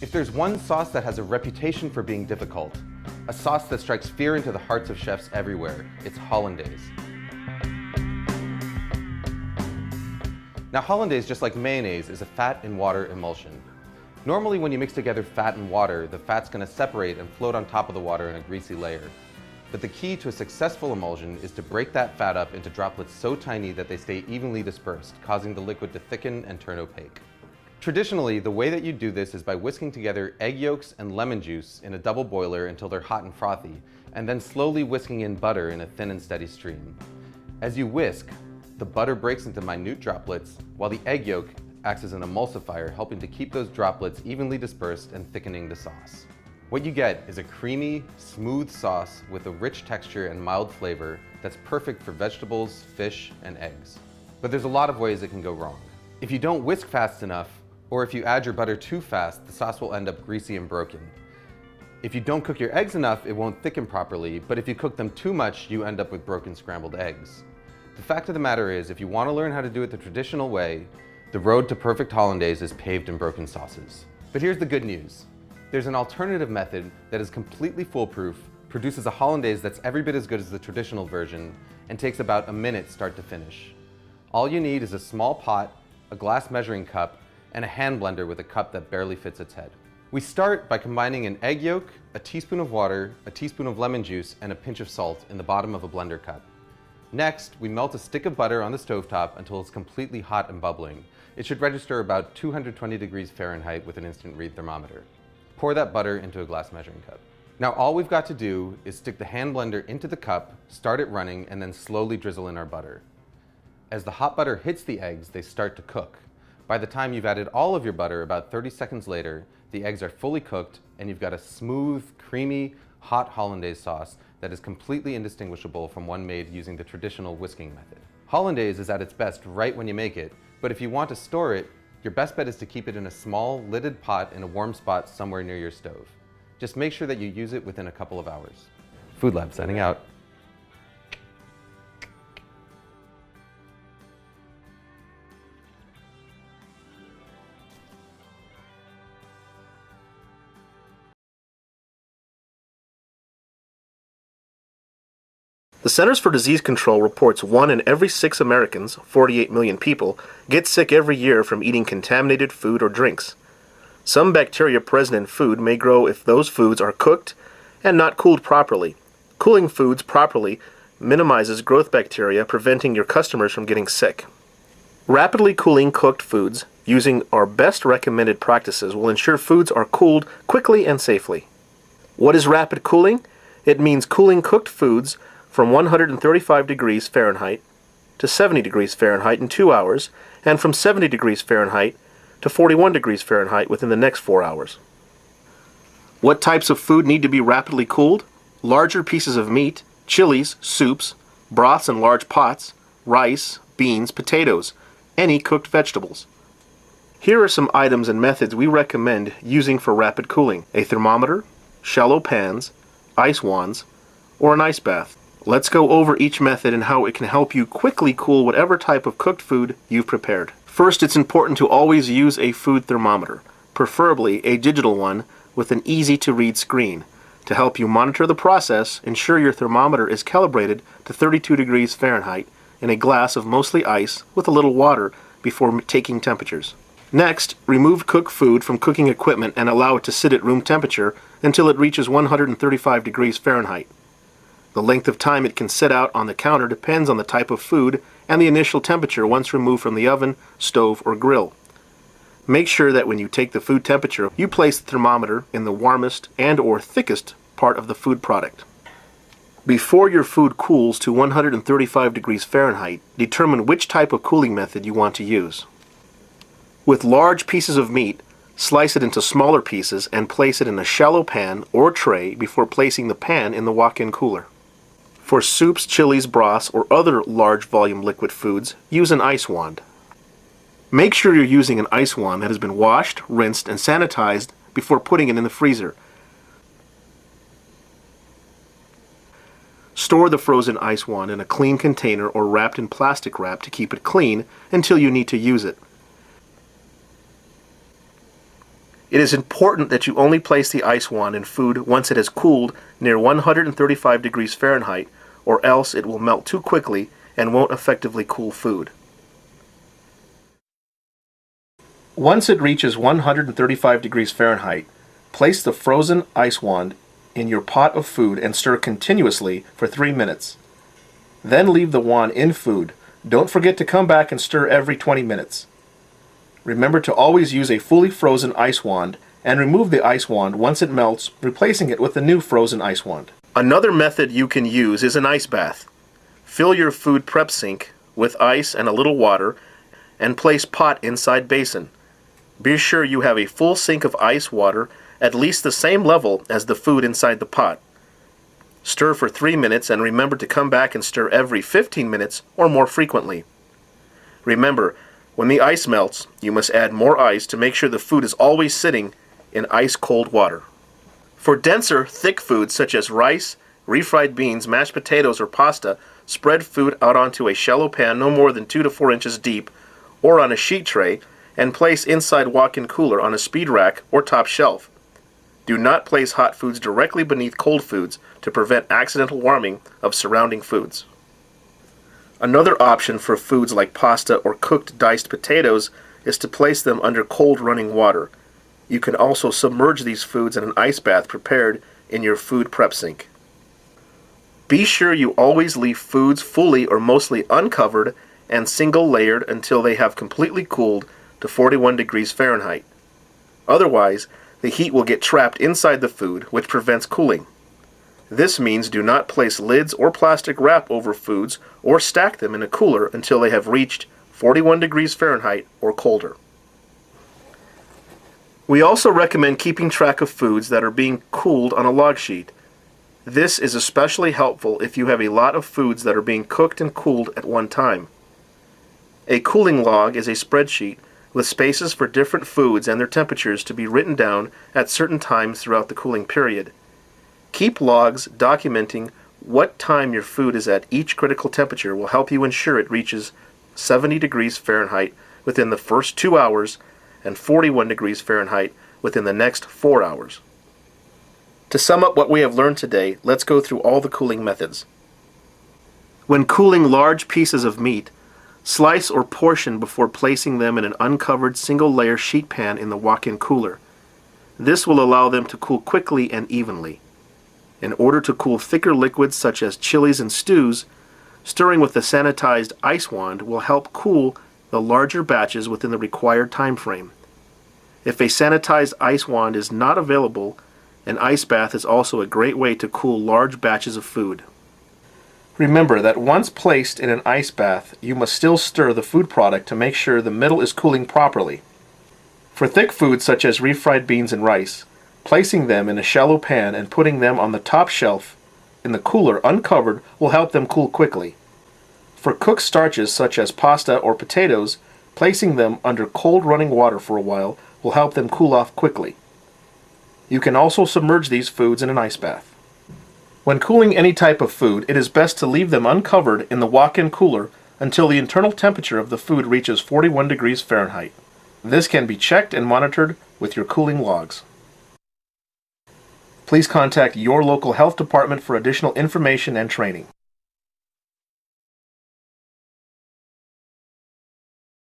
If there's one sauce that has a reputation for being difficult, a sauce that strikes fear into the hearts of chefs everywhere, it's hollandaise. Now hollandaise, just like mayonnaise, is a fat and water emulsion. Normally when you mix together fat and water, the fat's going to separate and float on top of the water in a greasy layer. But the key to a successful emulsion is to break that fat up into droplets so tiny that they stay evenly dispersed, causing the liquid to thicken and turn opaque. Traditionally, the way that you do this is by whisking together egg yolks and lemon juice in a double boiler until they're hot and frothy, and then slowly whisking in butter in a thin and steady stream. As you whisk, the butter breaks into minute droplets, while the egg yolk acts as an emulsifier, helping to keep those droplets evenly dispersed and thickening the sauce. What you get is a creamy, smooth sauce with a rich texture and mild flavor that's perfect for vegetables, fish, and eggs. But there's a lot of ways it can go wrong. If you don't whisk fast enough, or if you add your butter too fast, the sauce will end up greasy and broken. If you don't cook your eggs enough, it won't thicken properly, but if you cook them too much, you end up with broken scrambled eggs. The fact of the matter is, if you want to learn how to do it the traditional way, the road to perfect hollandaise is paved in broken sauces. But here's the good news. There's an alternative method that is completely foolproof, produces a hollandaise that's every bit as good as the traditional version, and takes about a minute start to finish. All you need is a small pot, a glass measuring cup, and a hand blender with a cup that barely fits its head. We start by combining an egg yolk, a teaspoon of water, a teaspoon of lemon juice, and a pinch of salt in the bottom of a blender cup. Next, we melt a stick of butter on the stovetop until it's completely hot and bubbling. It should register about 220 degrees Fahrenheit with an instant read thermometer. Pour that butter into a glass measuring cup. Now all we've got to do is stick the hand blender into the cup, start it running, and then slowly drizzle in our butter. As the hot butter hits the eggs, they start to cook. By the time you've added all of your butter, about 30 seconds later, the eggs are fully cooked and you've got a smooth, creamy, hot hollandaise sauce that is completely indistinguishable from one made using the traditional whisking method. Hollandaise is at its best right when you make it, but if you want to store it, your best bet is to keep it in a small, lidded pot in a warm spot somewhere near your stove. Just make sure that you use it within a couple of hours. Food Lab signing out. The Centers for Disease Control reports 1 in every 6 Americans, 48 million people, get sick every year from eating contaminated food or drinks. Some bacteria present in food may grow if those foods are cooked and not cooled properly. Cooling foods properly minimizes growth bacteria, preventing your customers from getting sick. Rapidly cooling cooked foods using our best recommended practices will ensure foods are cooled quickly and safely. What is rapid cooling? It means cooling cooked foods from 135 degrees Fahrenheit to 70 degrees Fahrenheit in 2 hours, and from 70 degrees Fahrenheit to 41 degrees Fahrenheit within the next 4 hours. What types of food need to be rapidly cooled? Larger pieces of meat, chilies, soups, broths in large pots, rice, beans, potatoes, any cooked vegetables. Here are some items and methods we recommend using for rapid cooling: a thermometer, shallow pans, ice wands, or an ice bath. Let's go over each method and how it can help you quickly cool whatever type of cooked food you've prepared. First, it's important to always use a food thermometer, preferably a digital one with an easy-to-read screen. To help you monitor the process, ensure your thermometer is calibrated to 32 degrees Fahrenheit in a glass of mostly ice with a little water before taking temperatures. Next, remove cooked food from cooking equipment and allow it to sit at room temperature until it reaches 135 degrees Fahrenheit. The length of time it can sit out on the counter depends on the type of food and the initial temperature once removed from the oven, stove, or grill. Make sure that when you take the food temperature, you place the thermometer in the warmest and/or thickest part of the food product. Before your food cools to 135 degrees Fahrenheit, determine which type of cooling method you want to use. With large pieces of meat, slice it into smaller pieces and place it in a shallow pan or tray before placing the pan in the walk-in cooler. For soups, chilies, broths, or other large volume liquid foods, use an ice wand. Make sure you're using an ice wand that has been washed, rinsed, and sanitized before putting it in the freezer. Store the frozen ice wand in a clean container or wrapped in plastic wrap to keep it clean until you need to use it. It is important that you only place the ice wand in food once it has cooled near 135 degrees Fahrenheit, or else it will melt too quickly and won't effectively cool food. Once it reaches 135 degrees Fahrenheit, place the frozen ice wand in your pot of food and stir continuously for 3 minutes. Then leave the wand in food. Don't forget to come back and stir every 20 minutes. Remember to always use a fully frozen ice wand and remove the ice wand once it melts, replacing it with a new frozen ice wand. Another method you can use is an ice bath. Fill your food prep sink with ice and a little water and place pot inside basin. Be sure you have a full sink of ice water at least the same level as the food inside the pot. Stir for 3 minutes and remember to come back and stir every 15 minutes or more frequently. Remember, when the ice melts, you must add more ice to make sure the food is always sitting in ice-cold water. For denser, thick foods such as rice, refried beans, mashed potatoes, or pasta, spread food out onto a shallow pan no more than 2 to 4 inches deep or on a sheet tray and place inside walk-in cooler on a speed rack or top shelf. Do not place hot foods directly beneath cold foods to prevent accidental warming of surrounding foods. Another option for foods like pasta or cooked diced potatoes is to place them under cold running water. You can also submerge these foods in an ice bath prepared in your food prep sink. Be sure you always leave foods fully or mostly uncovered and single layered until they have completely cooled to 41 degrees Fahrenheit. Otherwise, the heat will get trapped inside the food, which prevents cooling. This means do not place lids or plastic wrap over foods or stack them in a cooler until they have reached 41 degrees Fahrenheit or colder. We also recommend keeping track of foods that are being cooled on a log sheet. This is especially helpful if you have a lot of foods that are being cooked and cooled at one time. A cooling log is a spreadsheet with spaces for different foods and their temperatures to be written down at certain times throughout the cooling period. Keep logs documenting what time your food is at each critical temperature will help you ensure it reaches 70 degrees Fahrenheit within the first 2 hours and 41 degrees Fahrenheit within the next 4 hours. To sum up what we have learned today, let's go through all the cooling methods. When cooling large pieces of meat, slice or portion before placing them in an uncovered single-layer sheet pan in the walk-in cooler. This will allow them to cool quickly and evenly. In order to cool thicker liquids such as chilies and stews, stirring with the sanitized ice wand will help cool the larger batches within the required time frame. If a sanitized ice wand is not available, an ice bath is also a great way to cool large batches of food. Remember that once placed in an ice bath, you must still stir the food product to make sure the middle is cooling properly. For thick foods such as refried beans and rice, placing them in a shallow pan and putting them on the top shelf in the cooler uncovered will help them cool quickly. For cooked starches such as pasta or potatoes, placing them under cold running water for a while will help them cool off quickly. You can also submerge these foods in an ice bath. When cooling any type of food, it is best to leave them uncovered in the walk-in cooler until the internal temperature of the food reaches 41 degrees Fahrenheit. This can be checked and monitored with your cooling logs. Please contact your local health department for additional information and training.